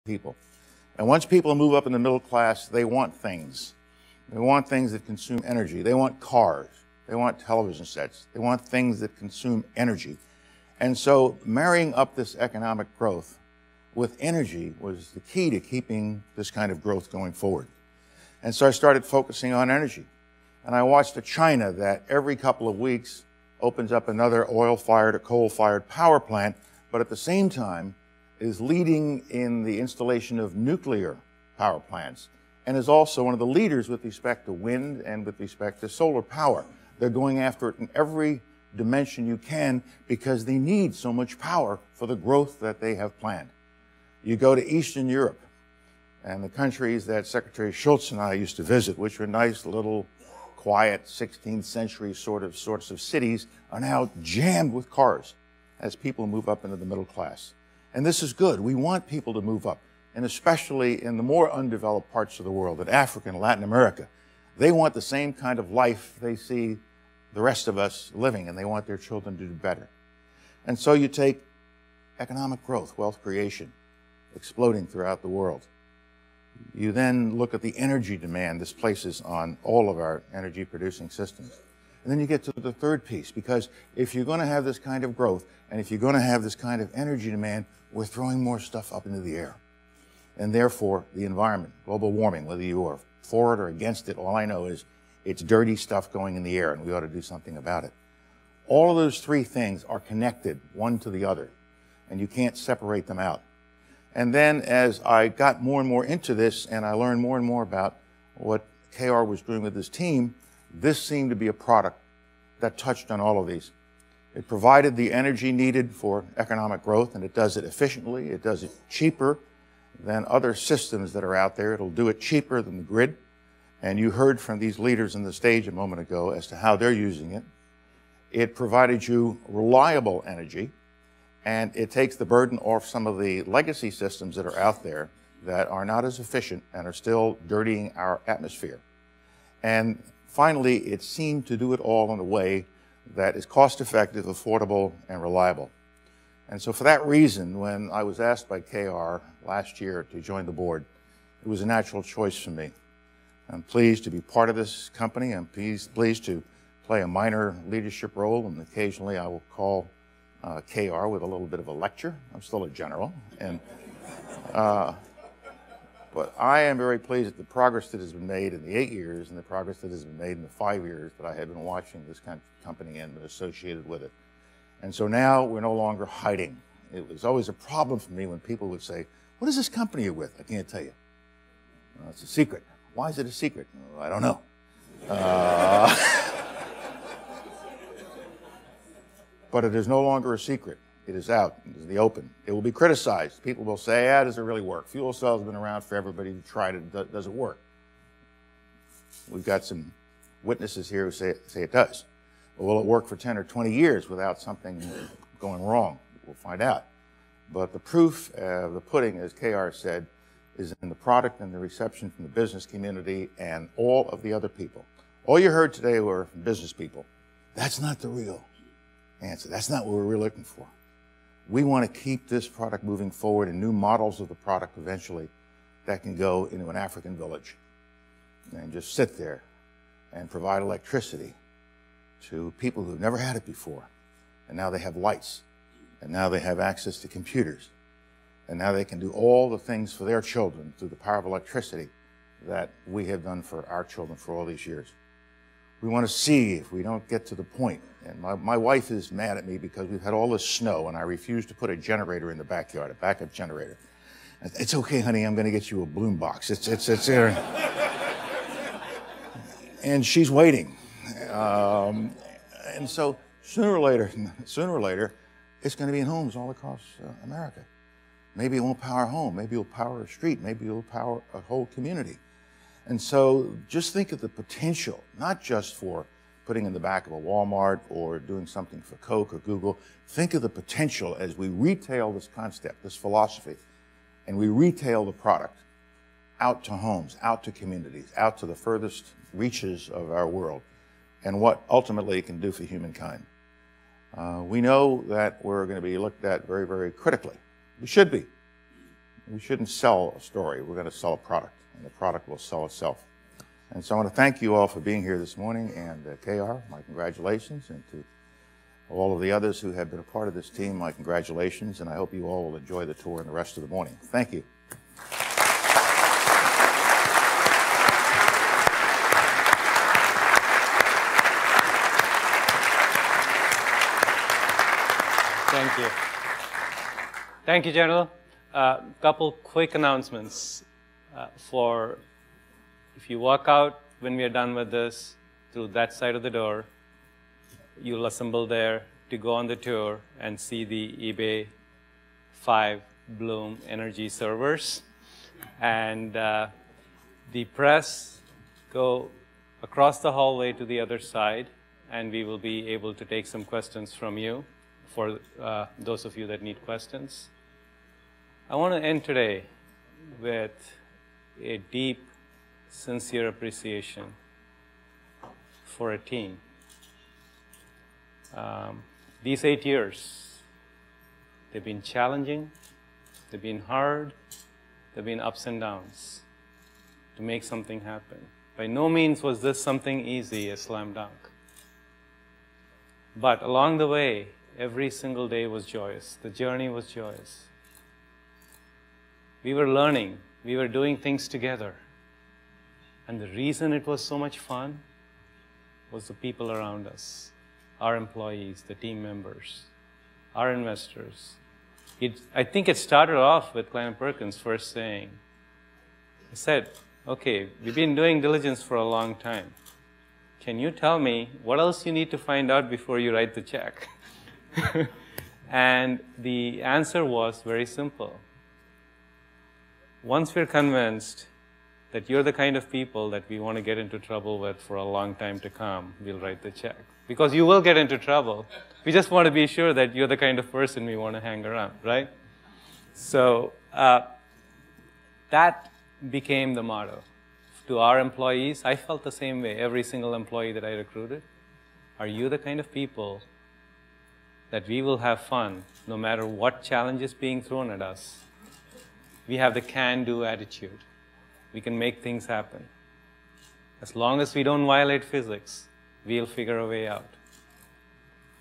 people. And once people move up in the middle class, they want things. They want things that consume energy. They want cars. They want television sets. They want things that consume energy. And so marrying up this economic growth with energy was the key to keeping this kind of growth going forward. And so I started focusing on energy. And I watched a China that every couple of weeks opens up another oil-fired or coal-fired power plant, but at the same time is leading in the installation of nuclear power plants, and is also one of the leaders with respect to wind and with respect to solar power. They're going after it in every dimension you can because they need so much power for the growth that they have planned. You go to Eastern Europe, and the countries that Secretary Schultz and I used to visit, which were nice little quiet 16th century sorts of cities, are now jammed with cars as people move up into the middle class. And this is good. We want people to move up, and especially in the more undeveloped parts of the world, in Africa and Latin America. They want the same kind of life they see the rest of us living, and they want their children to do better. And so you take economic growth, wealth creation, exploding throughout the world. You then look at the energy demand this places on all of our energy producing systems. And then you get to the third piece, because if you're going to have this kind of growth, and if you're going to have this kind of energy demand, we're throwing more stuff up into the air. And therefore, the environment, global warming, whether you are for it or against it, all I know is it's dirty stuff going in the air, and we ought to do something about it. All of those three things are connected one to the other, and you can't separate them out. And then as I got more and more into this, and I learned more and more about what KR was doing with his team, this seemed to be a product that touched on all of these. It provided the energy needed for economic growth, and it does it efficiently. It does it cheaper than other systems that are out there. It'll do it cheaper than the grid. And you heard from these leaders on the stage a moment ago as to how they're using it. It provided you reliable energy, and it takes the burden off some of the legacy systems that are out there that are not as efficient and are still dirtying our atmosphere. And finally, it seemed to do it all in a way that is cost-effective, affordable, and reliable. And so for that reason, when I was asked by KR last year to join the board, it was a natural choice for me. I'm pleased to be part of this company. I'm pleased to play a minor leadership role, and occasionally I will call KR with a little bit of a lecture. I'm still a general. And, but I am very pleased at the progress that has been made in the 8 years and the progress that has been made in the 5 years that I have been watching this kind of company and been associated with it. And so now we're no longer hiding. It was always a problem for me when people would say, "What is this company you're with?" I can't tell you. Well, it's a secret. Why is it a secret? Well, I don't know. But it is no longer a secret. It is out. It is in the open. It will be criticized. People will say, does it really work? Fuel cells have been around for everybody who tried it. Does it work? We've got some witnesses here who say it does. But will it work for 10 or 20 years without something going wrong? We'll find out. But the proof of the pudding, as KR said, is in the product and the reception from the business community and all of the other people. All you heard today were from business people. That's not the real answer. That's not what we're really looking for. We want to keep this product moving forward and new models of the product eventually that can go into an African village and just sit there and provide electricity to people who've never had it before. And now they have lights, and now they have access to computers, and now they can do all the things for their children through the power of electricity that we have done for our children for all these years. We want to see if we don't get to the point. And my wife is mad at me because we've had all this snow and I refuse to put a generator in the backyard, a backup generator. It's okay, honey, I'm going to get you a Bloom box. It's there. And she's waiting. And so sooner or later, it's going to be in homes all across America. Maybe it won't power a home. Maybe it'll power a street. Maybe it'll power a whole community. And so just think of the potential, not just for putting in the back of a Walmart or doing something for Coke or Google. Think of the potential as we retail this concept, this philosophy, and we retail the product out to homes, out to communities, out to the furthest reaches of our world, and what ultimately it can do for humankind. We know that we're going to be looked at very, very critically. We should be. We shouldn't sell a story. We're going to sell a product, and the product will sell itself. And so I want to thank you all for being here this morning, and KR, my congratulations, and to all of the others who have been a part of this team, my congratulations, and I hope you all will enjoy the tour and the rest of the morning. Thank you. Thank you. Thank you, General. Couple quick announcements. If you walk out when we are done with this, through that side of the door, you'll assemble there to go on the tour and see the eBay 5 Bloom energy servers. And the press, go across the hallway to the other side, and we will be able to take some questions from you for those of you that need questions. I want to end today with a deep, sincere appreciation for a team. These 8 years, they've been challenging, they've been hard, they've been ups and downs to make something happen. By no means was this something easy, a slam dunk. But along the way, every single day was joyous. The journey was joyous. We were learning. We were doing things together. And the reason it was so much fun was the people around us, our employees, the team members, our investors. I think it started off with Klein & Perkins first saying, I said, okay, we've been doing diligence for a long time. Can you tell me what else you need to find out before you write the check? And the answer was very simple. Once we're convinced that you're the kind of people that we want to get into trouble with for a long time to come, we'll write the check. Because you will get into trouble. We just want to be sure that you're the kind of person we want to hang around, right? So that became the motto. To our employees, I felt the same way, every single employee that I recruited. Are you the kind of people that we will have fun no matter what challenge is being thrown at us? We have the can-do attitude. We can make things happen. As long as we don't violate physics, we'll figure a way out.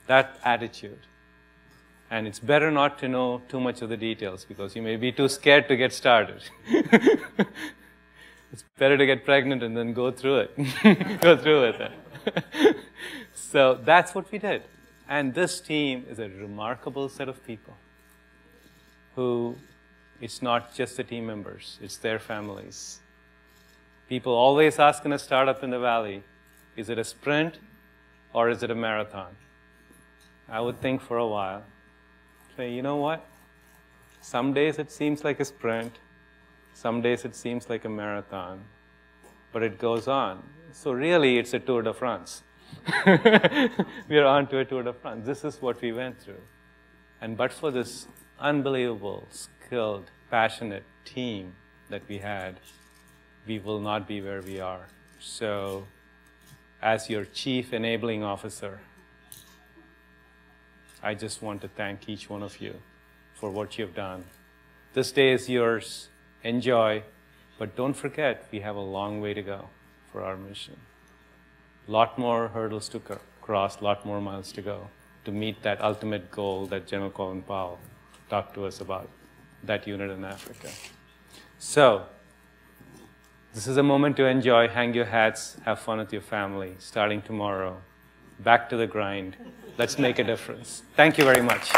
That attitude. And it's better not to know too much of the details because you may be too scared to get started. It's better to get pregnant and then go through it. Go through with it. So that's what we did. And this team is a remarkable set of people who, it's not just the team members, it's their families. People always ask in a startup in the Valley, is it a sprint or is it a marathon? I would think for a while. Say, you know what? Some days it seems like a sprint. Some days it seems like a marathon. But it goes on. So really, it's a Tour de France. We are on to a Tour de France. This is what we went through. And but for this unbelievable, skilled, passionate team that we had, we will not be where we are. So, as your Chief Enabling Officer, I just want to thank each one of you for what you've done. This day is yours. Enjoy. But don't forget, we have a long way to go for our mission. A lot more hurdles to cross, a lot more miles to go to meet that ultimate goal that General Colin Powell talked to us about, that unit in Africa. So, this is a moment to enjoy, hang your hats, have fun with your family. Starting tomorrow, back to the grind. Let's make a difference. Thank you very much.